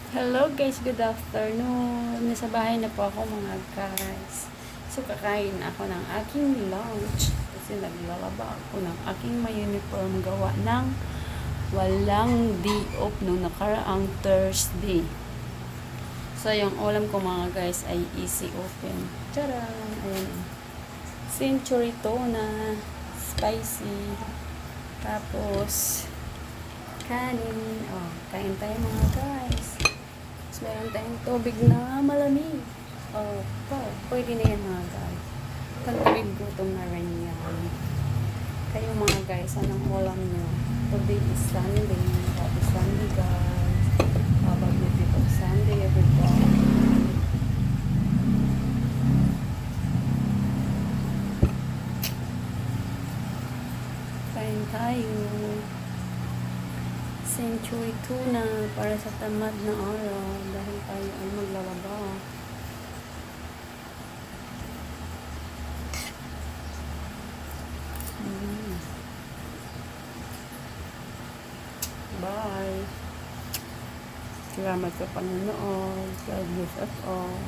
Hello guys, good afternoon. Nasa bahay na po ako mga guys. So kakain ako ng aking lunch kasi naglalaba ako ng aking may uniform gawa ng walang day off nung nakaraang Thursday. So yung ulam ko mga guys ay easy open. Tcharam! Ayan. Century tuna, spicy. Tapos kanin. Oh, kain tayo mga guys. Meron tayong tubig na malamig. Oh, pwede na yan mga guys. Pantawid gutom na rin yan. Kayo mga guys, anong ulam nyo? Today is Sunday. Happy Sunday guys. Have a beautiful Sunday everybody. Kain tayo. Century tuna para sa tamad na araw dahil tayo ay maglalaba. Bye! Salamat sa panonood. God bless us all.